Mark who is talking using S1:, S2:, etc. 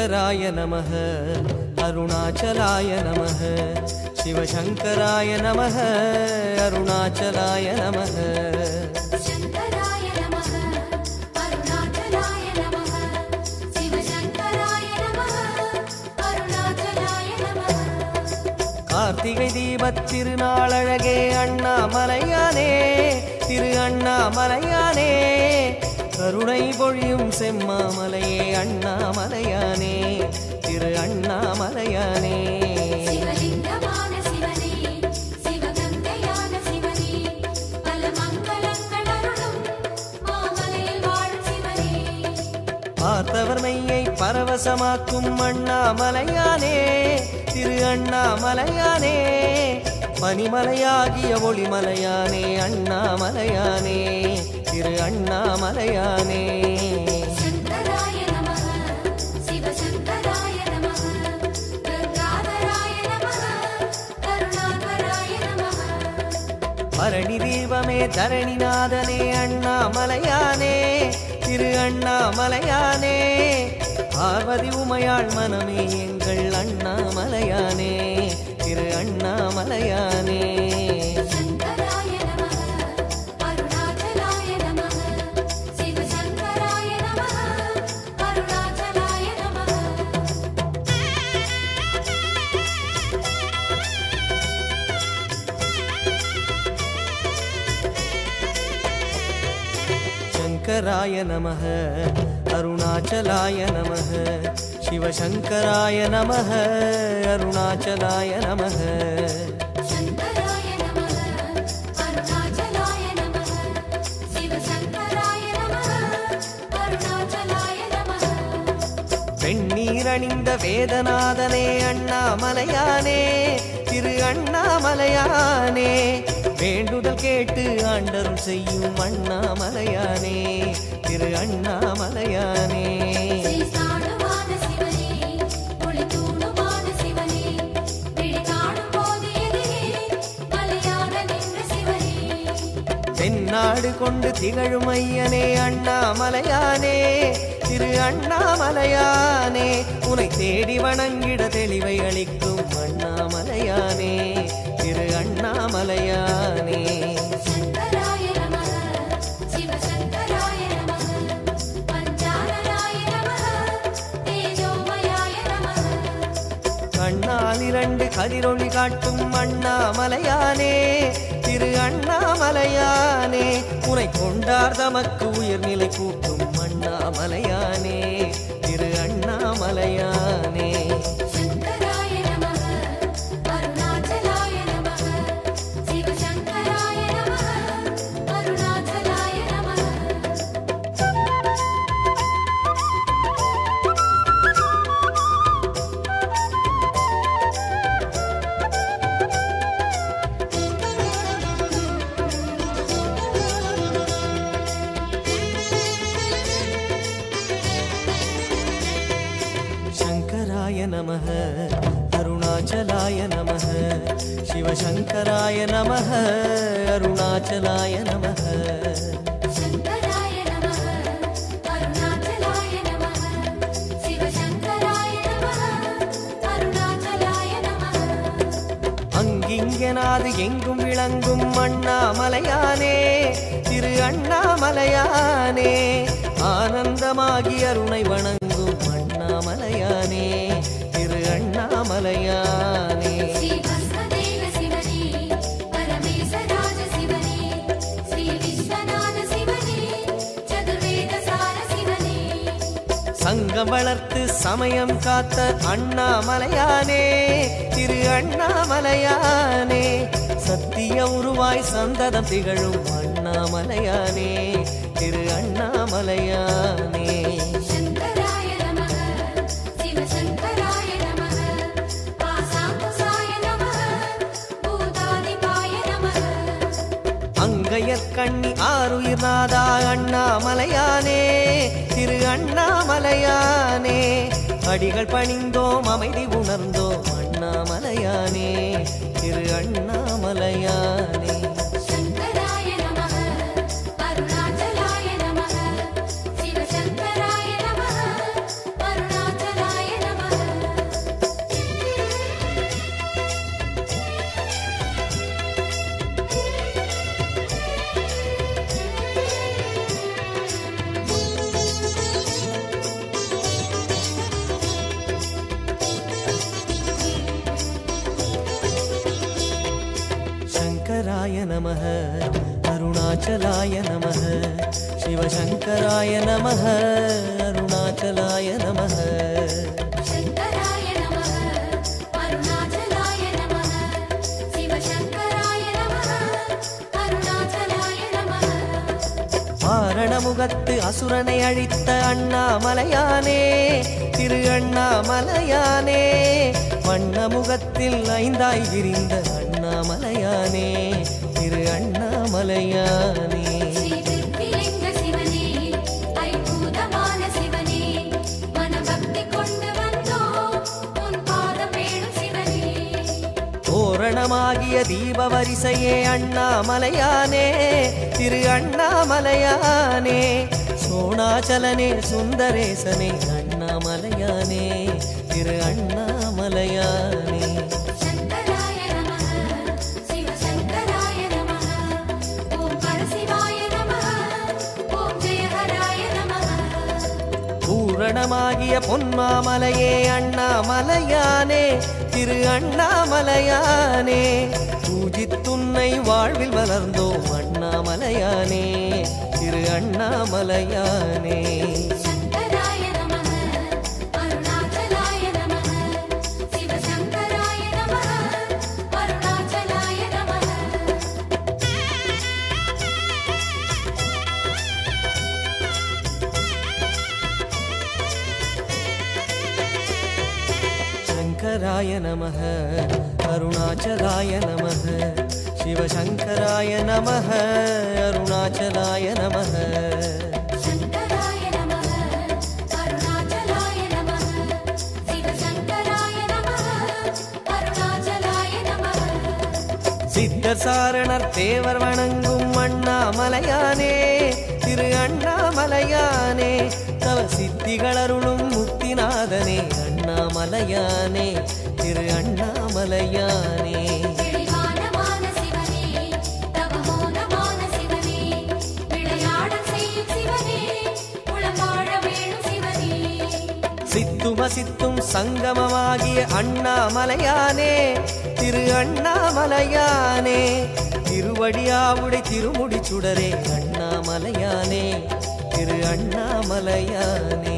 S1: शंकराय नमः अरुणाचलाय नमः शिवशंकराय नमः अरुणाचलाय नमः
S2: शंकराय नमः अरुणाचलाय नमः शिवशंकराय नमः अरुणाचलाय नमः
S1: कार्तिகை தீபத் திருநாளழகே அண்ணாமலையானே திரு அண்ணாமலையானே கருணை பொழியும் செம்மாமலையே அண்ணாமலையானே திரு அண்ணாமலையானே
S2: சிவலிங்கமான சிவனே சிவகங்கையான சிவனே பல மங்களங்கள் அருளும் மாமலையில் வாழும் சிவனே
S1: பார்த்தவர் மெய்யை பரவசமாக்கும் அண்ணாமலையானே திரு அண்ணாமலையானே பனிமலையாகிய ஒளிமலையானே அண்ணாமலையானே திரு அண்ணாமலையானே
S2: शंकराय नमः शिवशंकराय नमः गंगाधराय नमः करुणाकराय नमः
S1: பரணி தீபமே தரணிநாதனே அண்ணாமலையானே திரு அண்ணாமலையானே பார்வதி உமையாள் மனமே எங்கள் அண்ணாமலையானே திரு அண்ணாமலையானே
S2: शंकराय नमः अरुणाचलाय नमः शिवशंकराय नमः अरुणाचलाय नमः
S1: शंकराय नमः अरुणाचलाय नमः शिवशंकराय नमः अरुणाचलाय नमः
S2: शंकराय नमः अरुणाचलाय नमः शिवशंकराय नमः अरुणाचलाय नमः
S1: வெண்ணீரணிந்த வேதநாதனே அண்ணாமலையானே திரு அண்ணாமலையானே வேண்டுதல் கேட்டு ஆண்டருள் செய்யும் அண்ணாமலையானே திரு அண்ணாமலையானே
S2: ஸ்ரீஸ்தானுவான சிவனே ஒளித்தூணுவான சிவனே விழி காணும் போது எதிரே மலையாக நின்ற சிவனே
S1: தென்னாடு கொண்டு திகழும் ஐயனே அண்ணாமலையானே திரு அண்ணாமலையானே உனை தேடி வணங்கிட தெளிவை அளிக்கும் அண்ணாமலையானே திரு அண்ணாமலையானே
S2: शंकराय नमः शिवशंकराय नमः पंचाननाय नमः तेजोमयाय नमः
S1: கண்ணால் இரண்டு கதிரொளி காட்டும் அண்ணாமலையானே திரு அண்ணாமலையானே உனை கொண்டார் தமக்கு உயர்நிலை கூட்டும் அண்ணாமலையானே திரு அண்ணாமலையானே
S2: शंकराय नमः अरुणाचलाय नमः शिवशंकराय नमः अरुणाचलाय नमः
S1: शंकराय नमः अरुणाचलाय नमः शिवशंकराय नमः अरुणाचलाय नमः
S2: शंकराय नमः अरुणाचलाय नमः शिवशंकराय नमः अरुणाचलाय नमः
S1: அங்கிங்கனாது எங்கும் விளங்கும் அண்ணாமலையானே திரு அண்ணாமலையானே ஆனந்தமாகி அருணை வணங்கும் அண்ணாமலையானே திரு அண்ணாமலையானே
S2: श्री भस्मदेव शिवने परमेशराज शिवने श्री विश्वनाथ शिवने चतुर्वेद सार शिवने
S1: சங்கம் வளர்த்து சமயம் காத்த அண்ணாமலையானே திரு அண்ணாமலையானே சத்திய உருவாய் சந்ததம் திகழும் அண்ணாமலையானே திரு அண்ணாமலையானே
S2: शंकराय नमः शिवशंकराय नमः पाशांकुशाय नमः भूतादिपाय नमः
S1: அங்கையற்கண்ணி ஆருயிர் நாதா அண்ணாமலையானே திரு அண்ணாமலையானே அடிகள் பணிந்தோம் அமைதி உணர்ந்தோம் அண்ணாமலையானே திரு அண்ணாமலையானே
S2: शंकराय नमः अरुणाचलाय नमः शिवशंकराय नमः अरुणाचलाय
S1: शङ्कराय नमः अरुणाचलाय नमः शिवशङ्कराय नमः अरुणाचलाय नमः
S2: शङ्कराय नमः अरुणाचलाय नमः शिवशङ्कराय नमः अरुणाचलाय नमः
S1: ஆரணமுகத்து அசுரனை அழித்த அண்ணாமலையானே திரு அண்ணாமலையானே வண்ணமுகத்தில் ஐந்தாய் விரிந்த அண்ணாமலையானே திரு அண்ணாமலையானே
S2: ஸ்ரீவில்லிங்க சிவனே ஐம்பூதமான சிவனே மனபக்தி கொண்டு வந்தோம் உன் பாதம் வேணும் சிவனே
S1: தோரணமாகிய தீப வரிசையே அண்ணாமலையானே திரு அண்ணாமலையானே சோணாச்சலனே சுந்தரேசனே அண்ணாமலையானே திரு அண்ணாமலையானே
S2: शङ्कराय नमः शिवशङ्कराय नमः ॐ परशिवाय नमः ॐ जयहराय नमः
S1: பூரணமாகிய பொன்மாமலையே அண்ணாமலையானே திரு அண்ணாமலையானே பூஜித்துன்னை வாழ்வில் வளர்ந்தோம் அண்ணாமலையானே திரு அண்ணாமலையானே
S2: शङ्कराय नमः अरुणाचलाय नमः शिवशङ्कराय नमः अरुणाचलाय नमः
S1: शङ्कराय नमः अरुणाचलाय नमः शिवशङ्कराय नमः अरुणाचलाय नमः
S2: शङ्कराय नमः अरुणाचलाय नमः शिवशङ्कराय नमः अरुणाचलाय नमः
S1: சித்தர் சாரணர் தேவர் வணங்கும் அண்ணாமலையானே திரு அண்ணாமலையானே தவ சித்திகள் அருளும் முக்திநாதனே அண்ணாமலையானே திரு அண்ணாமலையானே
S2: தெளிவானமான சிவனே தவமோனமான சிவனே விளையாடல் செய்யும் சிவனே உளவாழ வேணும் சிவனே
S1: சித்தும சித்தும் சங்கமமாகிய அண்ணாமலையானே திரு அண்ணாமலையானே திருவடியாவுடை திருமுடி சுடரே அண்ணாமலையானே திரு அண்ணாமலையானே